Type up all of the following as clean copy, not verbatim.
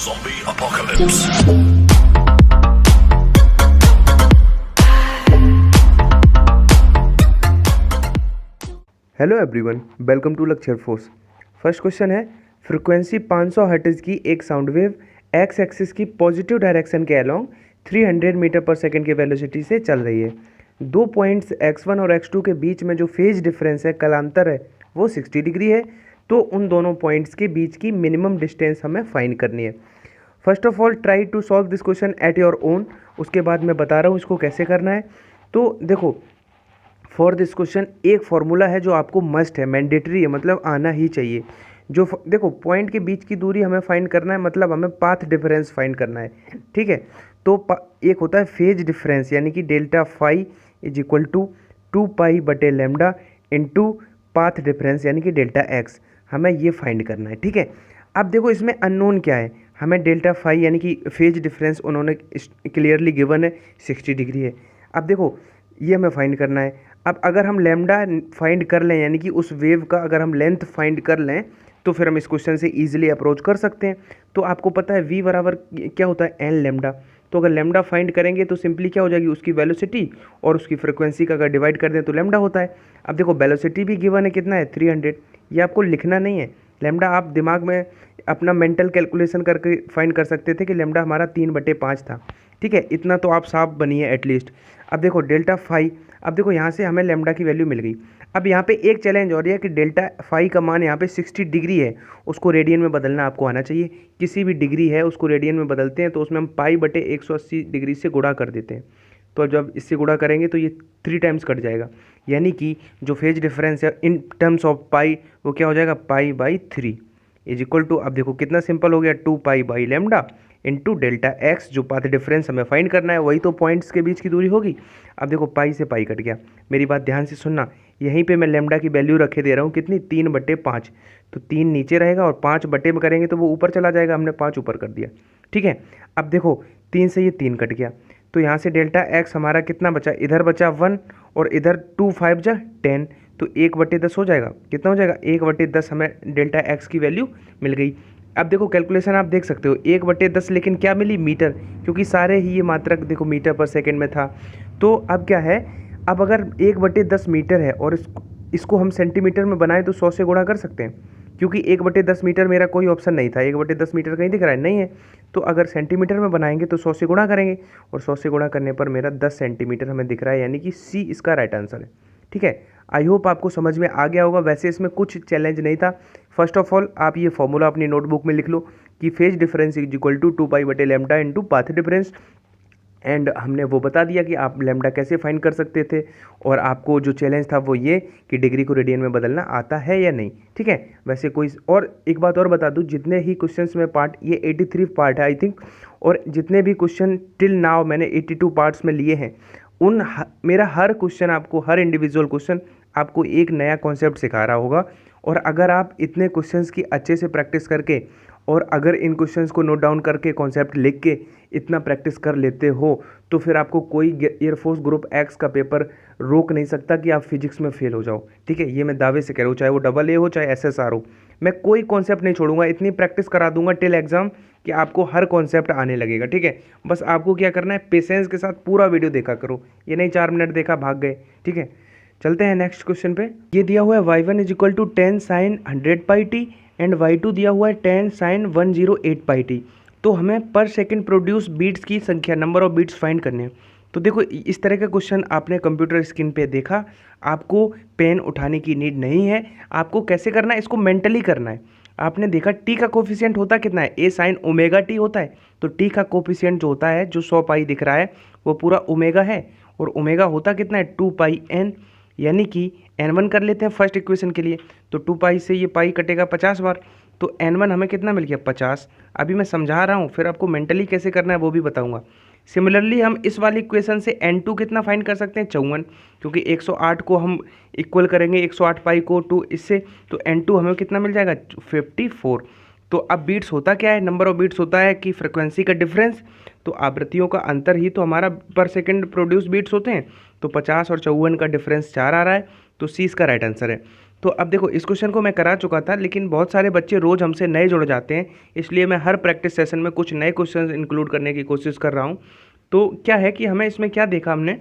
Zombie apocalypse. Hello everyone, welcome to lecture force. First question है, frequency 500 hertz की एक sound wave X axis की positive direction के along 300 metre पर second की वेलोसिटी से चल रही है। दो पॉइंट्स x1 और x2 के बीच में जो फेज डिफरेंस है, कालांतर है, वो 60 डिग्री है। तो उन दोनों पॉइंट्स के बीच की मिनिमम डिस्टेंस हमें फाइंड करनी है। First of all try to solve this question at your own. उसके बाद मैं बता रहा हूँ इसको कैसे करना है। तो देखो, फॉर दिस क्वेश्चन एक फॉर्मूला है जो आपको मस्ट है, मैंडेटरी है, मतलब आना ही चाहिए। जो देखो, पॉइंट के बीच की दूरी हमें फाइंड करना है, मतलब हमें पाथ डिफरेंस फाइंड करना है। ठीक है, तो एक होता है फेज डिफरेंस, यानी कि delta phi is equal to 2 pi बटे लेमडा इंटू पाथ डिफरेंस यानी कि डेल्टा एक्स। हमें ये फाइंड करना है। ठीक है, अब देखो इसमें अननोन क्या है। हमें डेल्टा फाई यानी कि फेज डिफरेंस उन्होंने क्लियरली गिवन है 60 डिग्री है। अब देखो ये हमें फाइंड करना है। अब अगर हम लेमडा फाइंड कर लें, यानी कि उस वेव का अगर हम लेंथ फाइंड कर लें, तो फिर हम इस क्वेश्चन से इजीली अप्रोच कर सकते हैं। तो आपको पता है v बराबर क्या होता है, एन लेमडा। तो अगर लेमडा फाइंड करेंगे तो सिंपली क्या हो जाएगी, उसकी वेलोसिटी और उसकी फ्रिक्वेंसी का अगर डिवाइड कर दें तो लेमडा होता है। अब देखो वेलोसिटी भी गिवन है, कितना है 300। ये आपको लिखना नहीं है। लेमडा आप दिमाग में अपना मेंटल कैलकुलेशन करके फाइंड कर सकते थे कि लेमडा हमारा 3/5 था। ठीक है, इतना तो आप साफ बनिए एटलीस्ट। अब देखो डेल्टा फाई, अब देखो यहाँ से हमें लेमडा की वैल्यू मिल गई। अब यहाँ पे एक चैलेंज और है कि डेल्टा फाई का मान यहाँ पे 60 डिग्री है, उसको रेडियन में बदलना आपको आना चाहिए। किसी भी डिग्री है उसको रेडियन में बदलते हैं तो उसमें हम पाई बटे 180 डिग्री से गुणा कर देते हैं। तो जब इससे गुणा करेंगे तो ये 3 टाइम्स कट जाएगा, यानी कि जो फेज डिफरेंस है इन टर्म्स ऑफ पाई वो क्या हो जाएगा, पाई/3 इज इक्वल टू, अब देखो कितना सिंपल हो गया, 2 पाई लेमडा इंटू डेल्टा एक्स। जो पाथ डिफरेंस हमें फाइंड करना है वही तो पॉइंट्स के बीच की दूरी होगी। अब देखो पाई से पाई कट गया। मेरी बात ध्यान से सुनना, यहीं पे मैं लेमडा की वैल्यू रखे दे रहा हूँ, कितनी, 3/5। तो 3 नीचे रहेगा और 5 बटे में करेंगे तो वो ऊपर चला जाएगा, हमने 5 ऊपर कर दिया। ठीक है, अब देखो 3 से ये 3 कट गया, तो यहाँ से डेल्टा एक्स हमारा कितना बचा, इधर बचा 1 और इधर 2 5 जा 10, तो 1/10 हो जाएगा। कितना हो जाएगा, 1/10 हमें डेल्टा एक्स की वैल्यू मिल गई। अब देखो कैलकुलेशन आप देख सकते हो, 1/10 लेकिन क्या मिली, मीटर, क्योंकि सारे ही ये मात्रक देखो मीटर पर सेकंड में था। तो अब क्या है, अब अगर 1/10 मीटर है और इसको हम सेंटीमीटर में बनाएं तो 100 से गुणा कर सकते हैं, क्योंकि 1/10 मीटर मेरा कोई ऑप्शन नहीं था। 1/10 मीटर कहीं दिख रहा है, नहीं है। तो अगर सेंटीमीटर में बनाएंगे तो 100 से गुणा करेंगे, और 100 से गुणा करने पर मेरा 10 सेंटीमीटर हमें दिख रहा है, यानी कि सी इसका राइट आंसर है। ठीक है, आई होप आपको समझ में आ गया होगा। वैसे इसमें कुछ चैलेंज नहीं था। फर्स्ट ऑफ ऑल आप ये फॉर्मूला अपनी नोटबुक में लिख लो कि phase difference is equal to 2 pi बटे lambda into path difference. And हमने वो बता दिया कि आप लेमडा कैसे फाइंड कर सकते थे, और आपको जो चैलेंज था वो ये कि डिग्री को रेडियन में बदलना आता है या नहीं। ठीक है, वैसे कोई और एक बात और बता दूं, जितने ही क्वेश्चंस में पार्ट, ये 83 पार्ट है आई थिंक, और जितने भी क्वेश्चन टिल नाउ मैंने 82 पार्ट्स में लिए हैं, मेरा हर क्वेश्चन आपको, हर इंडिविजुअल क्वेश्चन आपको एक नया कॉन्सेप्ट सिखा रहा होगा। और अगर आप इतने क्वेश्चंस की अच्छे से प्रैक्टिस करके, और अगर इन क्वेश्चंस को नोट डाउन करके कॉन्सेप्ट लिख के इतना प्रैक्टिस कर लेते हो, तो फिर आपको कोई एयरफोर्स ग्रुप एक्स का पेपर रोक नहीं सकता कि आप फिजिक्स में फेल हो जाओ। ठीक है, ये मैं दावे से कह रहा हूँ, चाहे वो AA हो चाहे SSR हो, मैं कोई कॉन्सेप्ट नहीं छोड़ूंगा। इतनी प्रैक्टिस करा दूंगा टिल एग्जाम कि आपको हर कॉन्सेप्ट आने लगेगा। ठीक है, बस आपको क्या करना है, पेशेंस के साथ पूरा वीडियो देखा करो, ये नहीं 4 मिनट देखा भाग गए। ठीक है, चलते हैं नेक्स्ट क्वेश्चन पे। ये दिया हुआ है y1 is equal to 10 sine 100 pi T and y2 दिया हुआ है 10 साइन 108 पाई टी। तो हमें पर सेकंड प्रोड्यूस बीट्स की संख्या, नंबर ऑफ बीट्स फाइंड करने हैं। तो देखो इस तरह का क्वेश्चन आपने कंप्यूटर स्क्रीन पे देखा, आपको पेन उठाने की नीड नहीं है। आपको कैसे करना है, इसको मेंटली करना है। आपने देखा टी का कोफिशिएंट होता कितना है, a साइन ओमेगा टी होता है। तो टी का कोफिशिएंट जो होता है, जो 100 पाई दिख रहा है, वो पूरा ओमेगा है, और ओमेगा होता कितना है, 2 पाई n, यानी कि n1 कर लेते हैं फर्स्ट इक्वेशन के लिए। तो 2 पाई से ये पाई कटेगा 50 बार, तो n1 हमें कितना मिल गया, 50। अभी मैं समझा रहा हूँ, फिर आपको मेंटली कैसे करना है वो भी बताऊंगा। सिमिलरली हम इस वाली इक्वेशन से n2 कितना फाइंड कर सकते हैं, 54, क्योंकि 108 को हम इक्वल करेंगे 108 पाई को 2 इससे, तो n2 हमें कितना मिल जाएगा, 54। तो अब बीट्स होता क्या है, नंबर ऑफ बीट्स होता है कि फ्रिक्वेंसी का डिफरेंस, तो आवृत्तियों का अंतर ही तो हमारा पर सेकंड प्रोड्यूस बीट्स होते हैं। तो 50 और 54 का डिफरेंस 4 आ रहा है, तो सी इसका राइट आंसर है। तो अब देखो इस क्वेश्चन को मैं करा चुका था, लेकिन बहुत सारे बच्चे रोज़ हमसे नए जुड़ जाते हैं, इसलिए मैं हर प्रैक्टिस सेशन में कुछ नए क्वेश्चन इंक्लूड करने की कोशिश कर रहा हूँ। तो क्या है कि हमें इसमें क्या देखा हमने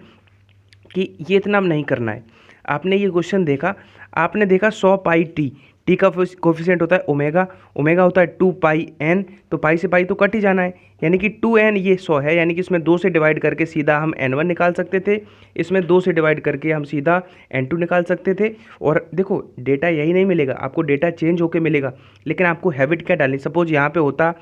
कि ये इतना नहीं करना है। आपने ये क्वेश्चन देखा, आपने देखा 100 पाई टी का कोफिशिएंट होता है ओमेगा, ओमेगा होता है 2 पाई एन, तो पाई से पाई तो कट ही जाना है, यानी कि 2n ये 100 है, यानी कि इसमें 2 से डिवाइड करके सीधा हम n1 निकाल सकते थे, इसमें 2 से डिवाइड करके हम सीधा n2 निकाल सकते थे। और देखो डेटा यही नहीं मिलेगा, आपको डेटा चेंज होके मिलेगा, लेकिन आपको हैबिट क्या डालनी, सपोज यहाँ पे होता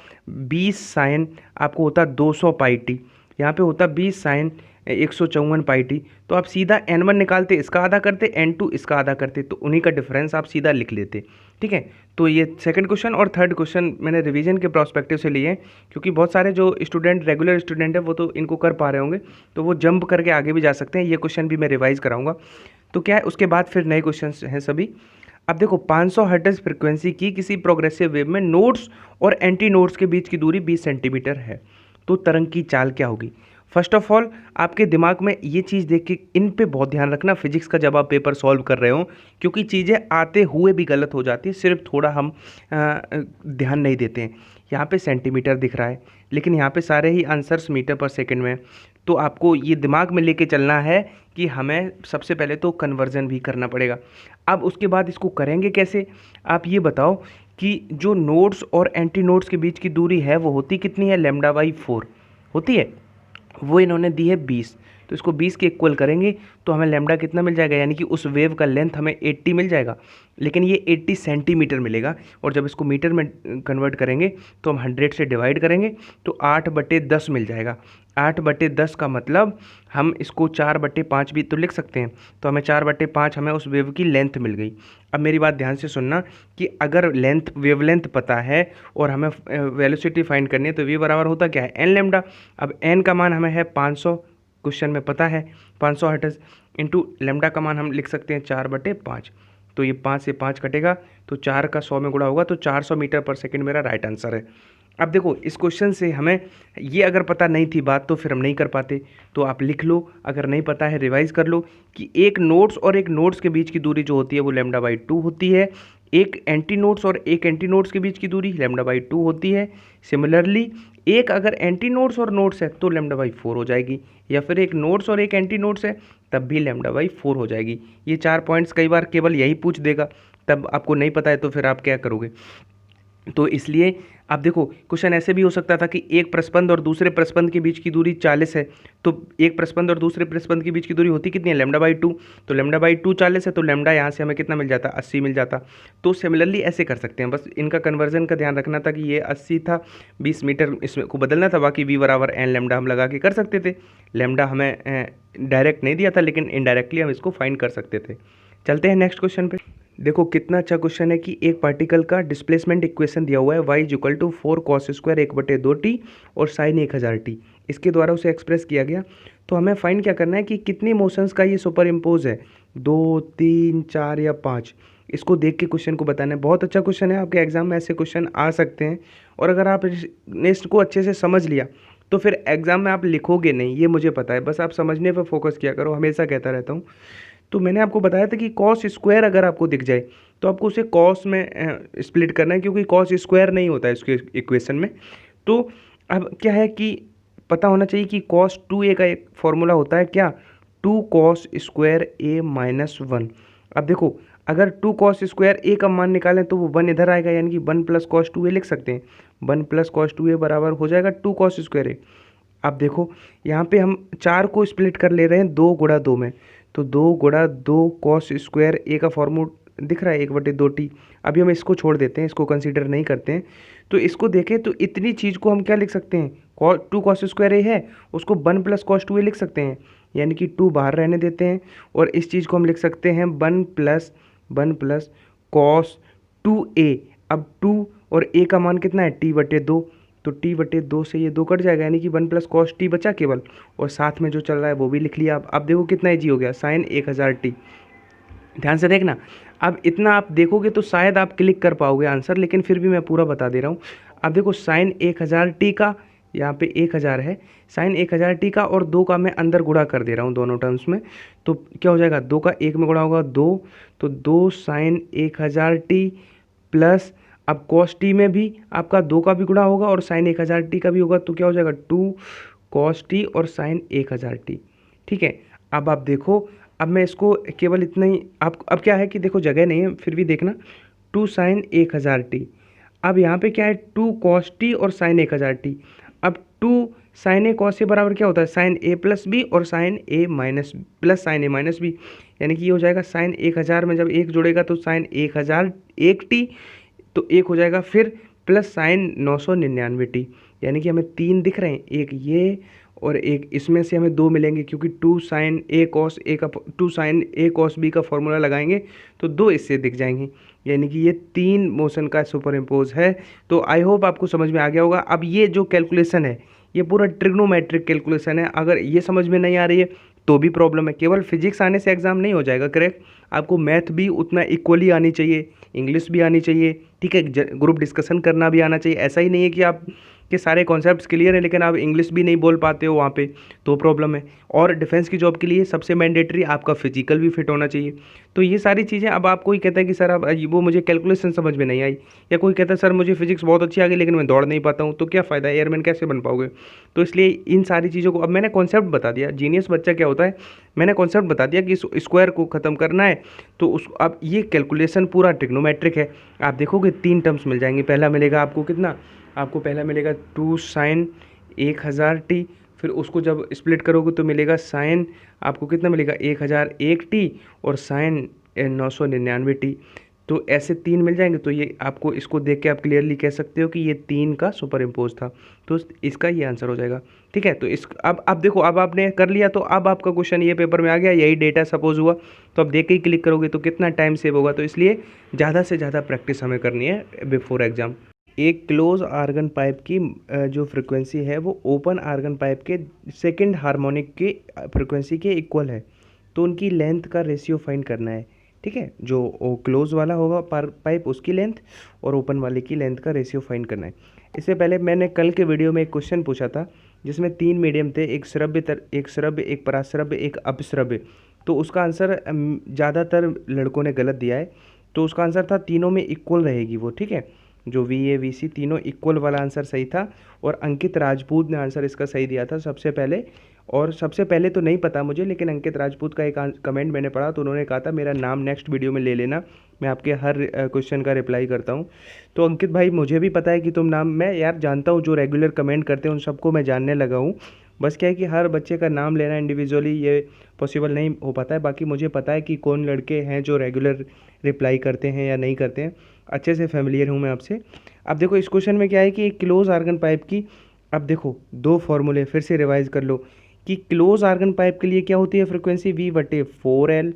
20 साइन, आपको होता 200 पाई टी, यहाँ पे होता 20 साइन 154 पाई टी, तो आप सीधा n1 निकालते, इसका आधा करते, n2 इसका आधा करते, तो उन्हीं का डिफरेंस आप सीधा लिख लेते। ठीक है, तो ये सेकंड क्वेश्चन और थर्ड क्वेश्चन मैंने रिवीजन के प्रोस्पेक्टिव से लिए हैं, क्योंकि बहुत सारे जो स्टूडेंट रेगुलर स्टूडेंट है वो तो इनको कर पा रहे होंगे, तो वो जंप करके आगे भी जा सकते हैं। ये क्वेश्चन भी मैं रिवाइज कराऊंगा। तो क्या है, उसके बाद फिर नए क्वेश्चन हैं सभी। अब देखो 500 हर्ट्ज फ्रिक्वेंसी की किसी प्रोग्रेसिव वेव में नोड्स और एंटी नोड्स के बीच की दूरी 20 सेंटीमीटर है, तो तरंग की चाल क्या होगी। फर्स्ट ऑफ ऑल आपके दिमाग में ये चीज़ देख के इन पे बहुत ध्यान रखना फिजिक्स का जब आप पेपर सॉल्व कर रहे हो, क्योंकि चीज़ें आते हुए भी गलत हो जाती है, सिर्फ थोड़ा हम ध्यान नहीं देते हैं। यहाँ पे सेंटीमीटर दिख रहा है, लेकिन यहाँ पे सारे ही आंसर्स मीटर पर सेकंड में, तो आपको ये दिमाग में लेके चलना है कि हमें सबसे पहले तो कन्वर्जन भी करना पड़ेगा। अब उसके बाद इसको करेंगे कैसे, आप ये बताओ कि जो नोड्स और एंटी नोड्स के बीच की दूरी है वो होती कितनी है, λ/4 होती है, वो इन्होंने दी है 20, तो इसको 20 के इक्वल करेंगे तो हमें लैम्डा कितना मिल जाएगा, यानी कि उस वेव का लेंथ हमें 80 मिल जाएगा, लेकिन ये 80 सेंटीमीटर मिलेगा। और जब इसको मीटर में कन्वर्ट करेंगे तो हम 100 से डिवाइड करेंगे तो 8/10 मिल जाएगा। 8/10 का मतलब हम इसको 4/5 भी तो लिख सकते हैं, तो हमें 4/5 हमें उस वेव की लेंथ मिल गई। अब मेरी बात ध्यान से सुनना कि अगर लेंथ वेवलेंथ पता है और हमें वेलोसिटी फाइंड करनी है तो v बराबर होता क्या है, n लैम्डा। अब n का मान हमें है 500, क्वेश्चन में पता है 500 हर्ट्ज, इंटू लैम्डा का मान हम लिख सकते हैं 4/5, तो ये 5 से 5 कटेगा तो 4 का 100 में गुणा होगा, तो 400 मीटर पर सेकंड मेरा राइट आंसर है। अब देखो इस क्वेश्चन से हमें ये अगर पता नहीं थी बात तो फिर हम नहीं कर पाते, तो आप लिख लो, अगर नहीं पता है रिवाइज कर लो कि एक नोड्स और एक नोड्स के बीच की दूरी जो होती है वो λ/2 होती है, एक एंटी नोड्स और एक एंटी नोड्स के बीच की दूरी λ/2 होती है। सिमिलरली एक अगर एंटी नोड्स और नोड्स है तो λ/4 हो जाएगी, या फिर एक नोड्स और एक एंटी नोड्स है तब भी λ/4 हो जाएगी। ये 4 पॉइंट्स कई बार केवल यही पूछ देगा, तब आपको नहीं पता है तो फिर आप क्या करोगे। तो इसलिए आप देखो क्वेश्चन ऐसे भी हो सकता था कि एक प्रस्पंद और दूसरे प्रस्पंद के बीच की दूरी 40 है, तो एक प्रस्पंद और दूसरे प्रस्पंद के बीच की दूरी होती कितनी है, λ/2, तो λ/2 40 है, तो लैम्डा यहाँ से हमें कितना मिल जाता, 80 मिल जाता। तो सिमिलरली ऐसे कर सकते हैं, बस इनका कन्वर्जन का ध्यान रखना था कि ये 80 था, 20 मीटर इसमें को बदलना था, बाकी v बराबर n लैम्डा हम लगा के कर सकते थे। लैम्डा हमें डायरेक्ट नहीं दिया था, लेकिन इनडायरेक्टली हम इसको फाइंड कर सकते थे। चलते हैं नेक्स्ट क्वेश्चन पे। देखो कितना अच्छा क्वेश्चन है कि एक पार्टिकल का डिस्प्लेसमेंट इक्वेशन दिया हुआ है y = 4 cos² 1/2t और sin 1000t, इसके द्वारा उसे एक्सप्रेस किया गया। तो हमें फाइंड क्या करना है कि कितनी मोशंस का ये सुपर इम्पोज है, 2, 3, 4 या 5, इसको देख के क्वेश्चन को बताना है। बहुत अच्छा क्वेश्चन है, आपके एग्जाम में ऐसे क्वेश्चन आ सकते हैं, और अगर आप इसको अच्छे से समझ लिया तो फिर एग्जाम में आप लिखोगे नहीं, ये मुझे पता है, बस आप समझने पर फोकस किया करो, हमेशा कहता रहता हूँ। तो मैंने आपको बताया था कि कॉस स्क्वायर अगर आपको दिख जाए तो आपको उसे कॉस में स्प्लिट करना है, क्योंकि कॉस स्क्वायर नहीं होता है इसके इक्वेशन में। तो अब क्या है कि पता होना चाहिए कि cos 2a का एक फॉर्मूला होता है क्या, 2 cos² a - 1। अब देखो अगर 2 cos² a का मान निकालें तो वो 1 इधर आएगा, यानी कि 1 + cos 2a लिख सकते हैं, 1 + cos 2a बराबर हो जाएगा 2 cos² a। अब देखो यहाँ पे हम 4 को स्प्लिट कर ले रहे हैं 2 × 2 में, तो 2 × 2 cos² a का फॉर्मूला दिख रहा है 1/2t। अभी हम इसको छोड़ देते हैं, इसको कंसीडर नहीं करते हैं। तो इसको देखें तो इतनी चीज़ को हम क्या लिख सकते हैं, 2 cos² a है, उसको 1 + cos 2a लिख सकते हैं, यानी कि 2 बाहर रहने देते हैं, और इस चीज़ को हम लिख सकते हैं 1 + cos 2a। अब 2 और a का मान कितना है, t/2, तो t/2 से ये 2 कट जाएगा, यानी कि 1 + cos t बचा केवल, और साथ में जो चल रहा है वो भी लिख लिया। अब देखो कितना ईजी हो गया, sin 1000t। ध्यान से देखना, अब इतना आप देखोगे तो शायद आप क्लिक कर पाओगे आंसर, लेकिन फिर भी मैं पूरा बता दे रहा हूँ। अब देखो sin 1000t का यहाँ पे 1000 है, साइन 1000t का और 2 का मैं अंदर गुणा कर दे रहा हूँ दोनों टर्म्स में। तो क्या हो जाएगा, 2 का 1 में गुणा होगा 2, तो 2 साइन 1000t प्लस अब कॉस टी में भी आपका 2 का भी गुणा होगा और साइन 1000t का भी होगा, तो क्या हो जाएगा 2 कॉस टी और साइन 1000t। ठीक है, अब आप देखो, अब मैं इसको केवल इतना ही, आप अब क्या है कि देखो जगह नहीं है फिर भी देखना, 2 साइन 1000t। अब यहाँ पे क्या है, 2 कॉस टी और साइन 1000t। अब 2 साइन ए कॉस ए बराबर क्या होता है, साइन ए प्लस बी और साइन ए माइनस प्लस साइन ए माइनस बी, यानी कि ये हो जाएगा साइन 1000 में जब एक जुड़ेगा तो साइन 1000 1t, तो एक हो जाएगा फिर प्लस साइन 999t, यानी कि हमें 3 दिख रहे हैं, एक ये और एक इसमें से हमें 2 मिलेंगे क्योंकि 2 साइन ए कॉस ए का 2 साइन ए कॉस बी का फॉर्मूला लगाएंगे तो 2 इससे दिख जाएंगे, यानी कि ये 3 मोशन का सुपर इम्पोज है। तो आई होप आपको समझ में आ गया होगा। अब ये जो कैलकुलेशन है ये पूरा ट्रिग्नोमेट्रिक कैलकुलेशन है, अगर ये समझ में नहीं आ रही है तो भी प्रॉब्लम है। केवल फिजिक्स आने से एग्जाम नहीं हो जाएगा करेक्ट, आपको मैथ भी उतना इक्वली आनी चाहिए, इंग्लिश भी आनी चाहिए, ठीक है, ग्रुप डिस्कशन करना भी आना चाहिए। ऐसा ही नहीं है कि आप के सारे कॉन्सेप्ट्स क्लियर है लेकिन आप इंग्लिश भी नहीं बोल पाते हो वहाँ पे, तो प्रॉब्लम है। और डिफेंस की जॉब के लिए सबसे मैंडेटरी आपका फिजिकल भी फिट होना चाहिए। तो ये सारी चीज़ें, अब आप कोई कहता है कि सर अब वो मुझे कैलकुलेशन समझ में नहीं आई, या कोई कहता है सर मुझे फिजिक्स बहुत अच्छी आ गई लेकिन मैं दौड़ नहीं पाता हूँ, तो क्या फ़ायदा है, एयरमैन कैसे बन पाओगे। तो इसलिए इन सारी चीज़ों को अब मैंने कॉन्सेप्ट बता दिया, जीनियस बच्चा क्या होता है, मैंने कॉन्सेप्ट बता दिया कि स्क्वायर को ख़त्म करना है तो उस अब ये कैलकुलेशन पूरा ट्रिग्नोमेट्रिक है। आप देखोगे 3 टर्म्स मिल जाएंगे, पहला मिलेगा आपको कितना, आपको पहला मिलेगा 2 साइन 1000t, फिर उसको जब स्प्लिट करोगे तो मिलेगा साइन, आपको कितना मिलेगा 1001t और साइन 999t। तो ऐसे 3 मिल जाएंगे, तो ये आपको इसको देख के आप क्लियरली कह सकते हो कि ये 3 का सुपर इम्पोज था, तो इसका ये आंसर हो जाएगा। ठीक है, तो इस अब देखो, अब आपने कर लिया तो अब आपका क्वेश्चन ये पेपर में आ गया, यही डेटा सपोज हुआ, तो अब देख के ही क्लिक करोगे तो कितना टाइम सेव होगा। तो इसलिए ज़्यादा से ज़्यादा प्रैक्टिस हमें करनी है बिफोर एग्जाम। एक क्लोज आर्गन पाइप की जो फ्रिक्वेंसी है वो ओपन आर्गन पाइप के सेकंड हार्मोनिक के फ्रिक्वेंसी के इक्वल है, तो उनकी लेंथ का रेशियो फाइंड करना है। ठीक है, जो क्लोज वाला होगा पाइप उसकी लेंथ और ओपन वाले की लेंथ का रेशियो फाइंड करना है। इससे पहले मैंने कल के वीडियो में एक क्वेश्चन पूछा था जिसमें 3 मीडियम थे, एक श्रव्य, एक पराश्रव्य, एक अपश्रव्य। तो उसका आंसर ज़्यादातर लड़कों ने गलत दिया है, तो उसका आंसर था तीनों में इक्वल रहेगी वो। ठीक है, जो VA VC तीनों इक्वल वाला आंसर सही था, और अंकित राजपूत ने आंसर इसका सही दिया था सबसे पहले। और सबसे पहले तो नहीं पता मुझे, लेकिन अंकित राजपूत का एक कमेंट मैंने पढ़ा तो उन्होंने कहा था मेरा नाम नेक्स्ट वीडियो में ले लेना, मैं आपके हर क्वेश्चन का रिप्लाई करता हूँ। तो अंकित भाई मुझे भी पता है कि तुम नाम, मैं यार जानता हूँ जो रेगुलर कमेंट करते हैं उन सबको मैं जानने लगा हूँ, बस क्या है कि हर बच्चे का नाम लेना इंडिविजुअली ये पॉसिबल नहीं हो पाता है। बाकी मुझे पता है कि कौन लड़के हैं जो रेगुलर रिप्लाई करते हैं या नहीं करते हैं, अच्छे से फेमिलियर हूँ मैं आपसे। अब देखो इस क्वेश्चन में क्या है कि एक क्लोज आर्गन पाइप की, अब देखो 2 फॉर्मूले फिर से रिवाइज कर लो कि क्लोज आर्गन पाइप के लिए क्या होती है फ्रिक्वेंसी V/4L।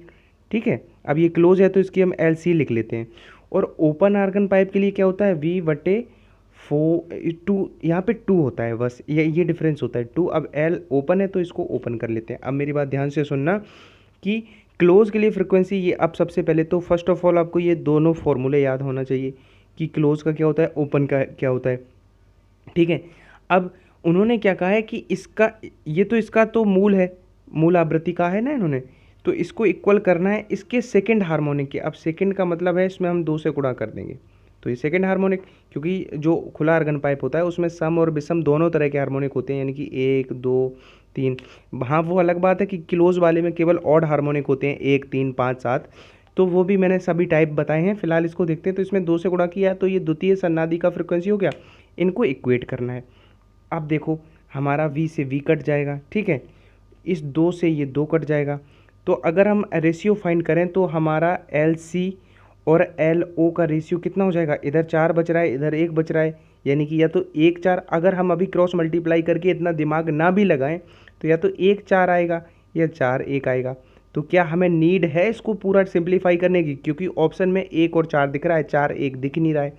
ठीक है, अब ये क्लोज है तो इसकी हम LC लिख लेते हैं। और ओपन आर्गन पाइप के लिए क्या होता है V/2, यहाँ पे 2 होता है बस, ये डिफरेंस होता है 2। अब L ओपन है तो इसको ओपन कर लेते हैं। अब मेरी बात ध्यान से सुनना कि क्लोज के लिए फ्रिक्वेंसी ये, अब सबसे पहले तो फर्स्ट ऑफ ऑल आपको ये दोनों फॉर्मूले याद होना चाहिए कि क्लोज का क्या होता है, ओपन का क्या होता है। ठीक है, अब उन्होंने क्या कहा है कि इसका, ये तो इसका तो मूल है, मूल आवृत्ति का है ना इन्होंने, तो इसको इक्वल करना है इसके सेकंड हार्मोनिक के। अब सेकंड का मतलब है इसमें हम 2 से गुणा कर देंगे, तो ये सेकंड हार्मोनिक, क्योंकि जो खुला आर्गन पाइप होता है उसमें सम और विषम दोनों तरह के हार्मोनिक होते हैं, यानी कि 1 2 3। हाँ वो अलग बात है कि क्लोज वाले में केवल ऑड हार्मोनिक होते हैं 1 3 5 7, तो वो भी मैंने सभी टाइप बताए हैं। फिलहाल इसको देखते हैं, तो इसमें 2 से गुणा किया है तो ये द्वितीय सन्नादि का फ्रिक्वेंसी हो गया, इनको इक्वेट करना है। अब देखो हमारा V से V कट जाएगा, ठीक है, इस 2 से ये 2 कट जाएगा, तो अगर हम रेशियो फाइंड करें तो हमारा LC और LO का रेशियो कितना हो जाएगा, इधर 4 बच रहा है इधर 1 बच रहा है, यानी कि या तो 1 4, अगर हम अभी क्रॉस मल्टीप्लाई करके इतना दिमाग ना भी लगाएं तो या तो 1 4 आएगा या 4 1 आएगा। तो क्या हमें नीड है इसको पूरा सिंप्लीफाई करने की, क्योंकि ऑप्शन में 1 और 4 दिख रहा है, 4 1 दिख नहीं रहा है।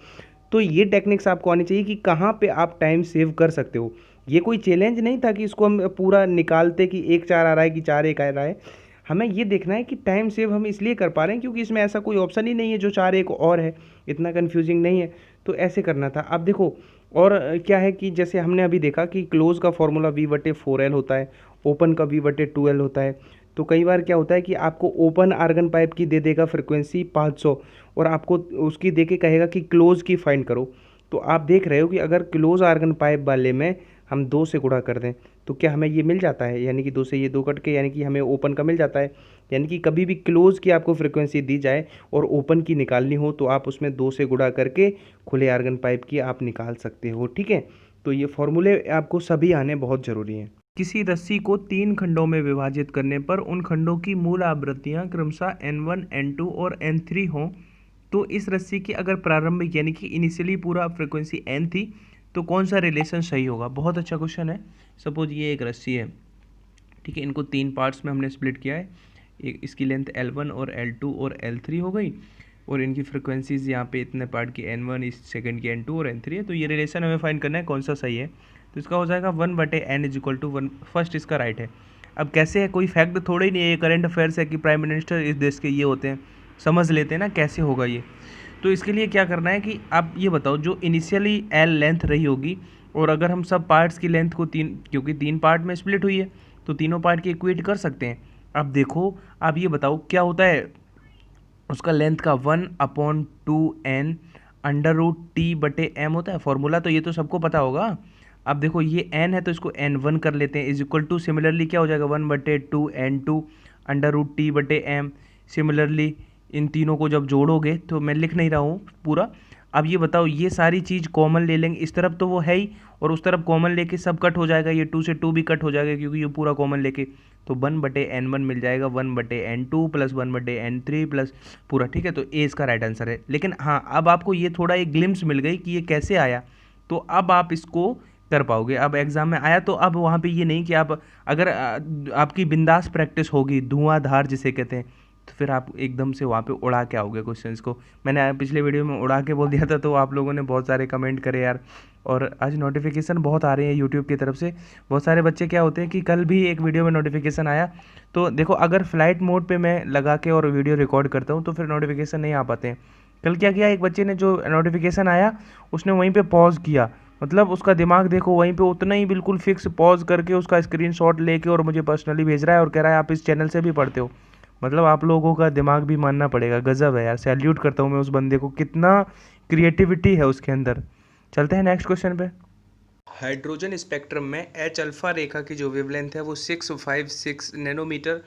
तो ये टेक्निक्स आपको आनी चाहिए कि कहाँ पे आप टाइम सेव कर सकते हो। ये कोई चैलेंज नहीं था कि इसको हम पूरा निकालते कि 1 4 आ रहा है कि 4 1 आ रहा है, हमें ये देखना है कि टाइम सेव हम इसलिए कर पा रहे हैं क्योंकि इसमें ऐसा कोई ऑप्शन ही नहीं है जो 4 1 और है, इतना कन्फ्यूजिंग नहीं है, तो ऐसे करना था। अब देखो और क्या है कि जैसे हमने अभी देखा कि क्लोज का फॉर्मूला V/4L होता है, ओपन का V/2L होता है। तो कई बार क्या होता है कि आपको ओपन आर्गन पाइप की दे देगा फ्रिक्वेंसी 500 और आपको उसकी दे के कहेगा कि क्लोज की फाइंड करो। तो आप देख रहे हो कि अगर क्लोज आर्गन पाइप वाले में हम 2 से गुणा कर दें तो क्या हमें ये मिल जाता है, यानी कि 2 से ये 2 कट के यानी कि हमें ओपन का मिल जाता है। यानी कि कभी भी क्लोज की आपको फ्रिक्वेंसी दी जाए और ओपन की निकालनी हो तो आप उसमें 2 से गुणा करके खुले आर्गन पाइप की आप निकाल सकते हो। ठीक है, तो ये फॉर्मूले आपको सभी आने बहुत ज़रूरी हैं। किसी रस्सी को 3 खंडों में विभाजित करने पर उन खंडों की मूल आवृत्तियाँ क्रमशः N1, N2 और N3 हों तो इस रस्सी की अगर प्रारंभिक यानी कि इनिशियली पूरा फ्रिक्वेंसी N थी तो कौन सा रिलेशन सही होगा। बहुत अच्छा क्वेश्चन है। सपोज ये एक रस्सी है, ठीक है, इनको 3 पार्ट्स में हमने स्प्लिट किया है। एक इसकी लेंथ L1 और L2 और L3 हो गई और इनकी फ्रिक्वेंसीज यहाँ पे इतने पार्ट की N1, इस सेकंड की N2 और N3 है। तो ये रिलेशन हमें फाइंड करना है कौन सा सही है। तो इसका हो जाएगा 1/n = 1। फर्स्ट इसका राइट है। अब कैसे है, कोई फैक्ट थोड़ा ही नहीं है, ये करंट अफेयर्स है कि प्राइम मिनिस्टर इस देश के ये होते हैं, समझ लेते हैं ना कैसे होगा ये। तो इसके लिए क्या करना है कि आप ये बताओ जो इनिशियली L लेंथ रही होगी और अगर हम सब पार्ट्स की लेंथ को क्योंकि 3 पार्ट में स्प्लिट हुई है तो तीनों पार्ट की इक्वेट कर सकते हैं। अब देखो, आप ये बताओ क्या होता है उसका लेंथ का 1/2n √T/m होता है फॉर्मूला। तो ये तो सबको पता होगा। अब देखो ये n है तो इसको n1 कर लेते हैं = सिमिलरली क्या हो जाएगा 1/2n2 √T/m। सिमिलरली इन तीनों को जब जोड़ोगे तो मैं लिख नहीं रहा हूँ पूरा। अब ये बताओ ये सारी चीज़ कॉमन ले लेंगे, इस तरफ तो वो है ही और उस तरफ कॉमन लेके सब कट हो जाएगा, ये 2 से 2 भी कट हो जाएगा क्योंकि ये पूरा कॉमन लेके। तो 1/n1 मिल जाएगा 1/n2 प्लस 1/n3 प्लस पूरा। ठीक है, तो ए इसका राइट आंसर है। लेकिन हाँ, अब आपको ये थोड़ा एक ग्लिम्स मिल गई कि ये कैसे आया, तो अब आप इसको कर पाओगे। अब एग्जाम में आया तो अब वहाँ पे ये नहीं कि आप अगर आपकी बिंदास प्रैक्टिस होगी, धुआंधार जिसे कहते हैं, तो फिर आप एकदम से वहाँ पे उड़ा के आओगे क्वेश्चंस को। मैंने पिछले वीडियो में उड़ा के बोल दिया था तो आप लोगों ने बहुत सारे कमेंट करे यार। और आज नोटिफिकेशन बहुत आ रही है यूट्यूब की तरफ से। बहुत सारे बच्चे क्या होते हैं कि कल भी एक वीडियो में नोटिफिकेशन आया, तो देखो अगर फ्लाइट मोड पे मैं लगा के और वीडियो रिकॉर्ड करता हूँ तो फिर नोटिफिकेशन नहीं आ पाते हैं। कल क्या किया, एक बच्चे ने जो नोटिफिकेशन आया उसने वहीं पे पॉज किया, मतलब उसका दिमाग देखो वहीं पे उतना ही बिल्कुल फिक्स पॉज करके उसका स्क्रीनशॉट लेके और मुझे पर्सनली भेज रहा है और कह रहा है आप इस चैनल से भी पढ़ते हो। मतलब आप लोगों का दिमाग भी मानना पड़ेगा, गजब है यार। सैल्यूट करता हूँ मैं उस बंदे को, कितना क्रिएटिविटी है उसके अंदर। चलते हैं नेक्स्ट क्वेश्चन पे। हाइड्रोजन स्पेक्ट्रम में H अल्फा रेखा की जो वेवलेंथ है वो 656 नैनोमीटर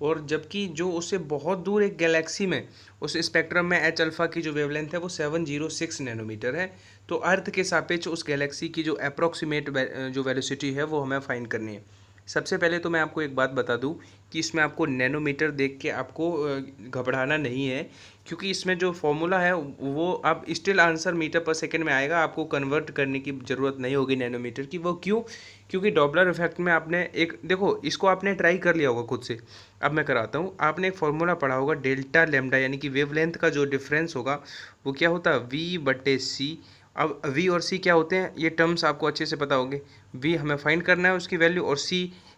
और जबकि जो उससे बहुत दूर एक गैलेक्सी में उस स्पेक्ट्रम में H अल्फा की जो वेवलेंथ है वो 706 नैनोमीटर है। तो अर्थ के सापेक्ष उस गैलेक्सी की जो अप्रॉक्सीमेट जो वेलोसिटी है वो हमें फाइंड करनी है। सबसे पहले तो मैं आपको एक बात बता दूं कि इसमें आपको नैनोमीटर देख के आपको घबराना नहीं है, क्योंकि इसमें जो फॉर्मूला है वो अब स्टिल आंसर मीटर पर सेकंड में आएगा, आपको कन्वर्ट करने की ज़रूरत नहीं होगी नैनोमीटर की। वो क्यों? क्योंकि डॉपलर इफेक्ट में आपने एक देखो, इसको आपने ट्राई कर लिया होगा खुद से। अब मैं कराता हूँ। आपने एक फॉर्मूला पढ़ा होगा डेल्टा लैम्डा, यानी कि वेवलेंथ का जो डिफरेंस होगा वो क्या होता है V/c। अब V और C क्या होते हैं ये टर्म्स आपको अच्छे से पता होंगे। V हमें फाइंड करना है उसकी वैल्यू और C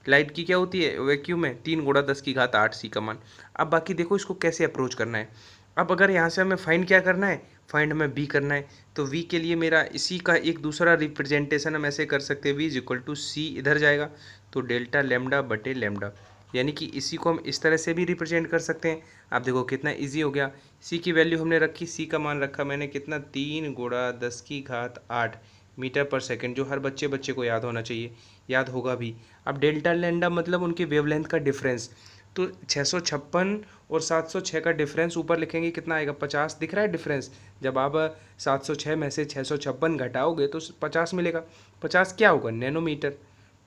लाइट की क्या होती है वैक्यूम में 3 × 10⁸ C का मान। अब बाकी देखो इसको कैसे अप्रोच करना है। अब अगर यहाँ से हमें फाइंड क्या करना है, फाइंड हमें B करना है, तो V के लिए मेरा इसी का एक दूसरा रिप्रेजेंटेशन हम ऐसे कर सकते हैं V = C इधर जाएगा तो डेल्टा लैम्डा/लैम्डा, यानी कि इसी को हम इस तरह से भी रिप्रेजेंट कर सकते हैं। आप देखो कितना इजी हो गया। C की वैल्यू हमने रखी, C का मान रखा मैंने कितना 3 × 10⁸ मीटर पर सेकंड, जो हर बच्चे को याद होना चाहिए, याद होगा भी। अब डेल्टा लैम्डा मतलब उनकी वेवलेंथ का डिफरेंस, तो 656 और 706 का डिफरेंस ऊपर लिखेंगे कितना आएगा 50। दिख रहा है डिफरेंस? जब आप 706 में से 656 घटाओगे तो 50 मिलेगा। 50 क्या होगा नैनोमीटर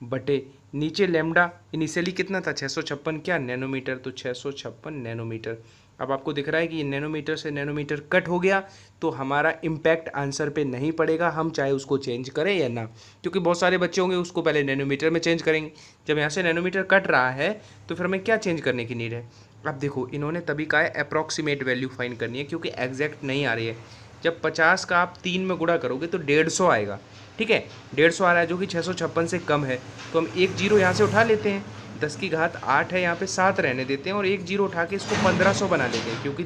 बटे नीचे लैम्डा इनिशियली कितना था 656 क्या नैनोमीटर, तो 656 नैनोमीटर। अब आपको दिख रहा है कि ये नैनोमीटर से नैनोमीटर कट हो गया तो हमारा इम्पैक्ट आंसर पे नहीं पड़ेगा, हम चाहे उसको चेंज करें या ना, क्योंकि बहुत सारे बच्चे होंगे उसको पहले नैनोमीटर में चेंज करेंगे। जब यहाँ से नैनोमीटर कट रहा है तो फिर हमें क्या चेंज करने की नीड है। अब देखो इन्होंने तभी कहा है अप्रॉक्सीमेट वैल्यू फाइंड करनी है क्योंकि एग्जैक्ट नहीं आ रही है। जब 50 का आप 3 में गुणा करोगे तो 150 आएगा, ठीक है 150 आ रहा है जो कि 656 से कम है। तो हम एक जीरो यहाँ से उठा लेते हैं, 10⁸ है यहाँ पे 7 रहने देते हैं और एक जीरो उठा के इसको 1500 बना लेते हैं क्योंकि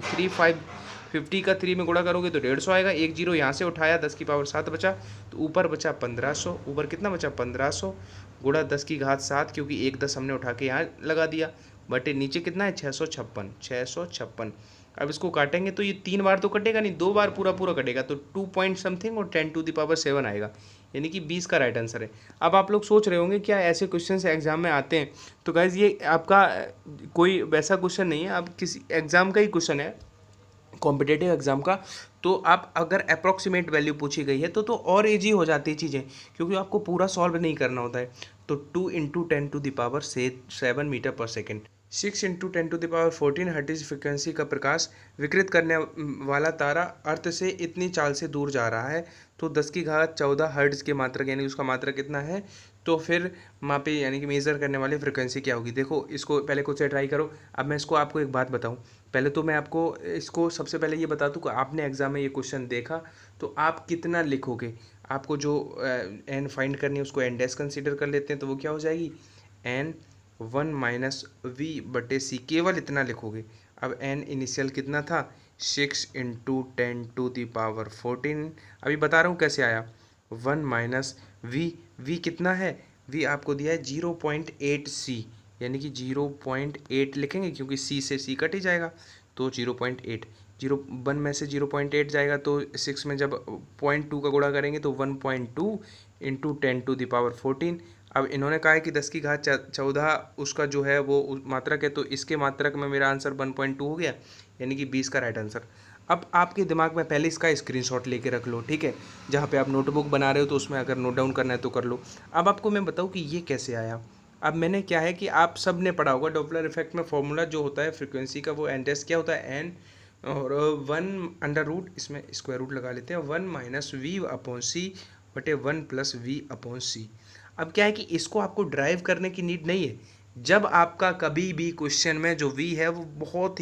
50 का 3 में गुणा करोगे तो 150 आएगा। एक जीरो यहाँ से उठाया, 10 की पावर 7 बचा, तो ऊपर बचा 1500। ऊपर कितना बचा 1500 गुणा 10 की घात 7, क्योंकि एक 10 हमने उठा के यहाँ लगा दिया, बटे नीचे कितना है 656। अब इसको काटेंगे तो ये 3 बार तो कटेगा नहीं, 2 बार पूरा पूरा कटेगा, तो 2 पॉइंट समथिंग और 10⁻7 आएगा, यानी कि 20 का राइट आंसर है। अब आप लोग सोच रहे होंगे क्या ऐसे क्वेश्चन एग्जाम में आते हैं? तो गाइज ये आपका कोई वैसा क्वेश्चन नहीं है, आप किसी एग्जाम का ही क्वेश्चन है, कॉम्पिटेटिव एग्जाम का। तो आप अगर अप्रॉक्सीमेट वैल्यू पूछी गई है तो और ईजी हो जाती है चीज़ें, क्योंकि आपको पूरा सॉल्व नहीं करना होता है। तो 2 × 10⁻7 मीटर पर सेकेंड, 6 × 10⁻14 हर्ट्ज फ्रिक्वेंसी का प्रकाश विकृत करने वाला तारा अर्थ से इतनी चाल से दूर जा रहा है, तो 10 की घात 14 हर्ट्ज के मात्रक, यानी उसका मात्रक कितना है, तो फिर मापे यानी कि मेज़र करने वाली फ्रिक्वेंसी क्या होगी। देखो इसको पहले खुद से ट्राई करो। अब मैं इसको आपको एक बात बताऊं, पहले तो मैं आपको इसको सबसे पहले ये बता दूं कि आपने एग्जाम में ये क्वेश्चन देखा तो आप कितना लिखोगे। आपको जो एन फाइंड करनी है उसको एन डैश कंसीडर कर लेते हैं, तो वो क्या हो जाएगी एन 1 - v/c, केवल इतना लिखोगे। अब एन इनिशियल कितना था 6 × 10⁻14, अभी बता रहा हूँ कैसे आया, 1 - v कितना है, v आपको दिया है 0.8 c, यानी कि 0.8 लिखेंगे क्योंकि c से c कट ही जाएगा, तो 0.8, 1 में से 0.8 जाएगा, तो 6 में जब 0.2 का गुणा करेंगे तो 1.2 × 10⁻14। अब इन्होंने कहा है कि 10 की घात 14 उसका जो है वो मात्रक है, तो इसके मात्रक में मेरा आंसर 1.2 हो गया, यानी कि 20 का राइट आंसर। अब आपके दिमाग में पहले इसका स्क्रीनशॉट लेके रख लो, ठीक है, जहाँ पे आप नोटबुक बना रहे हो तो उसमें अगर नोट डाउन करना है तो कर लो। अब आपको मैं बताऊँ कि ये कैसे आया। अब मैंने क्या है कि आप सब ने पढ़ा होगा डॉपलर इफेक्ट में फॉर्मूला जो होता है फ्रीक्वेंसी का, वो एन डैश क्या होता है एन और 1 इसमें स्क्वायर रूट लगा लेते हैं 1 - v/c बटे 1 + v/c। अब क्या है कि इसको आपको ड्राइव करने की नीड नहीं है। जब आपका कभी भी क्वेश्चन में जो v है वो बहुत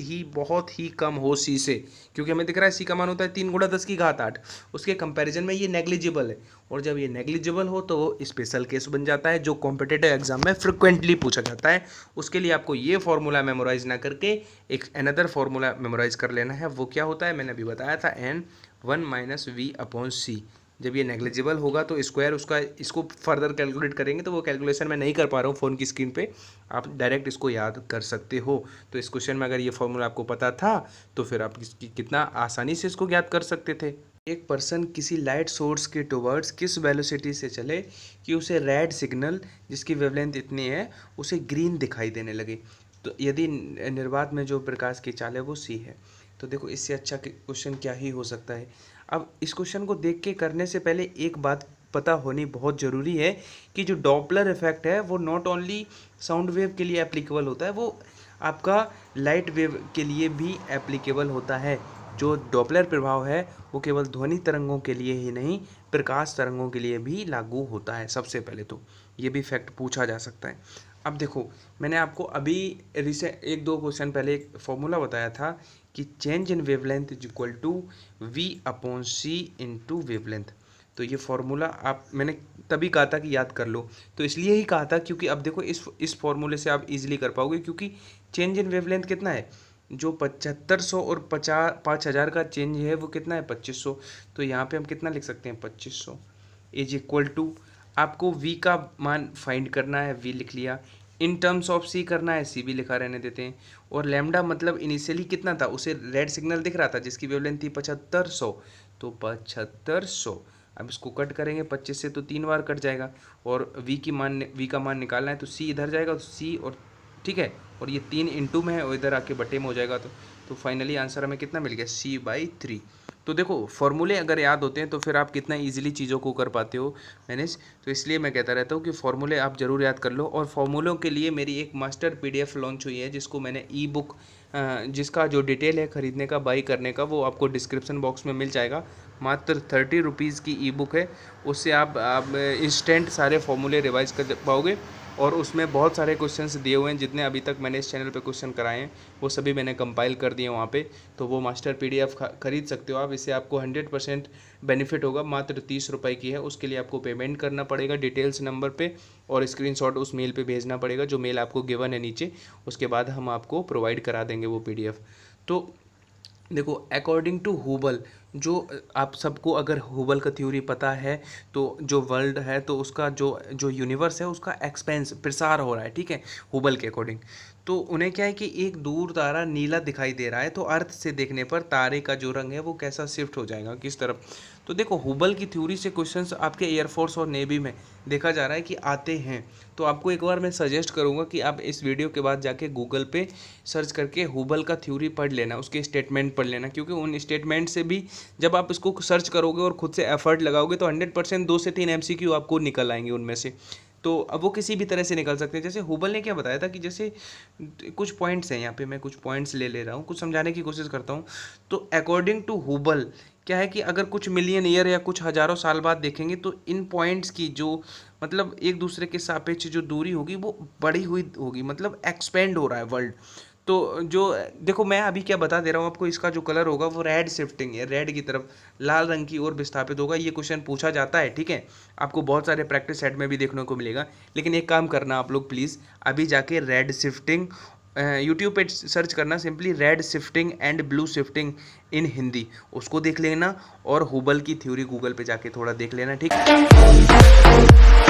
ही कम हो c से, क्योंकि हमें दिख रहा है c का मान होता है 3 × 10 की घात 8, उसके कंपैरिजन में ये नेग्लिजिबल है, और जब ये नेग्लिजिबल हो तो वो स्पेशल केस बन जाता है जो कॉम्पिटिटिव एग्जाम में फ्रिक्वेंटली पूछा जाता है। उसके लिए आपको ये फॉर्मूला मेमोराइज ना करके एक अनदर फॉर्मूला मेमोराइज कर लेना है। वो क्या होता है मैंने अभी बताया था, n 1 - v/c। जब ये नेग्लिजिबल होगा तो स्क्वायर उसका, इसको फर्दर कैलकुलेट करेंगे तो वो कैलकुलेशन मैं नहीं कर पा रहा हूँ फ़ोन की स्क्रीन पे, आप डायरेक्ट इसको याद कर सकते हो। तो इस क्वेश्चन में अगर ये फॉर्मूला आपको पता था तो फिर आप कितना आसानी से इसको ज्ञात कर सकते थे। एक पर्सन किसी लाइट सोर्स के टुवर्ड्स किस वेलोसिटी से चले कि उसे रेड सिग्नल जिसकी वेवलेंथ इतनी है उसे ग्रीन दिखाई देने लगे, तो यदि निर्वात में जो प्रकाश की चाल है वो c है। तो देखो इससे अच्छा क्वेश्चन क्या ही हो सकता है। अब इस क्वेश्चन को देख के करने से पहले एक बात पता होनी बहुत ज़रूरी है कि जो डॉपलर इफेक्ट है वो नॉट ओनली साउंड वेव के लिए एप्लीकेबल होता है, वो आपका लाइट वेव के लिए भी एप्लीकेबल होता है। जो डॉपलर प्रभाव है वो केवल ध्वनि तरंगों के लिए ही नहीं, प्रकाश तरंगों के लिए भी लागू होता है। सबसे पहले तो ये भी फैक्ट पूछा जा सकता है। अब देखो मैंने आपको अभी रिसेंट 1-2 क्वेश्चन पहले एक फॉर्मूला बताया था कि change in wavelength is equal to v/c into wavelength. तो ये फॉर्मूला आप मैंने तभी कहा था कि याद कर लो, तो इसलिए ही कहा था क्योंकि अब देखो इस फॉर्मूले से आप इजीली कर पाओगे, क्योंकि चेंज इन वेवलेंथ कितना है, जो 7500 और 5000 का चेंज है वो कितना है 2500, तो यहाँ पे हम कितना लिख सकते हैं 2500 इज इक्वल टू, आपको v का मान फाइंड करना है, v लिख लिया, इन टर्म्स ऑफ c करना है, c भी लिखा रहने देते हैं, और लैम्डा मतलब इनिशियली कितना था, उसे रेड सिग्नल दिख रहा था जिसकी वेवलेंथ थी 7500, तो 7500। अब इसको कट करेंगे 25 से तो 3 बार कट जाएगा, और v का मान निकालना है तो c इधर जाएगा तो c, और ठीक है, और ये 3 इंटू में है और इधर आके बटे में हो जाएगा, तो फाइनली आंसर हमें कितना मिल गया c/3। तो देखो फॉर्मूले अगर याद होते हैं तो फिर आप कितना इजीली चीज़ों को कर पाते हो मैनेज। तो इसलिए मैं कहता रहता हूँ कि फॉर्मूले आप ज़रूर याद कर लो, और फॉर्मूलों के लिए मेरी एक मास्टर PDF लॉन्च हुई है जिसको मैंने ई-बुक, जिसका जो डिटेल है ख़रीदने का बाई करने का वो आपको डिस्क्रिप्शन बॉक्स में मिल जाएगा। मात्र 30 रुपीज़ की ई-बुक है, उससे आप इंस्टेंट सारे फॉर्मूले रिवाइज कर पाओगे, और उसमें बहुत सारे क्वेश्चंस दिए हुए हैं जितने अभी तक मैंने इस चैनल पे क्वेश्चन कराए हैं वो सभी मैंने कंपाइल कर दिए वहाँ पे। तो वो मास्टर PDF खरीद सकते हो आप, इससे आपको 100% बेनिफिट होगा। मात्र 30 रुपये की है, उसके लिए आपको पेमेंट करना पड़ेगा डिटेल्स नंबर पे, और स्क्रीनशॉट उस मेल पे भेजना पड़ेगा जो मेल आपको गिवन है नीचे, उसके बाद हम आपको प्रोवाइड करा देंगे वो PDF। तो देखो अकॉर्डिंग टू हुबल, जो आप सबको अगर हुबल का थ्योरी पता है, तो जो वर्ल्ड है तो उसका जो जो यूनिवर्स है उसका एक्सपेंस प्रसार हो रहा है, ठीक है, हुबल के अकॉर्डिंग। तो उन्हें क्या है कि एक दूर तारा नीला दिखाई दे रहा है, तो अर्थ से देखने पर तारे का जो रंग है वो कैसा शिफ्ट हो जाएगा, किस तरफ। तो देखो हुबल की थ्योरी से क्वेश्चंस आपके एयरफोर्स और नेवी में देखा जा रहा है कि आते हैं। तो आपको एक बार मैं सजेस्ट करूंगा कि आप इस वीडियो के बाद जाके गूगल पे सर्च करके हुबल का थ्योरी पढ़ लेना, उसके स्टेटमेंट पढ़ लेना, क्योंकि उन स्टेटमेंट से भी जब आप इसको सर्च करोगे और खुद से एफर्ट लगाओगे तो 100% 2 से 3 MCQ आपको निकल आएंगे उनमें से। तो अब वो किसी भी तरह से निकल सकते हैं। जैसे हुबल ने क्या बताया था कि जैसे कुछ पॉइंट्स हैं, यहाँ पे मैं कुछ पॉइंट्स ले रहा हूँ, कुछ समझाने की कोशिश करता हूँ। तो अकॉर्डिंग टू हुबल क्या है कि अगर कुछ मिलियन ईयर या कुछ हज़ारों साल बाद देखेंगे तो इन पॉइंट्स की जो मतलब एक दूसरे के सापेक्ष जो दूरी होगी वो बढ़ी हुई होगी, मतलब एक्सपेंड हो रहा है वर्ल्ड। तो जो देखो मैं अभी क्या बता दे रहा हूँ आपको, इसका जो कलर होगा वो रेड शिफ्टिंग है, रेड की तरफ लाल रंग की ओर विस्थापित होगा। ये क्वेश्चन पूछा जाता है, ठीक है, आपको बहुत सारे प्रैक्टिस सेट में भी देखने को मिलेगा। लेकिन एक काम करना आप लोग प्लीज़, अभी जाके रेड शिफ्टिंग यूट्यूब पे सर्च करना, simply red shifting and blue shifting in Hindi, उसको देख लेना। और हुबल की थ्योरी गूगल पे जाके थोड़ा देख लेना, ठीक है।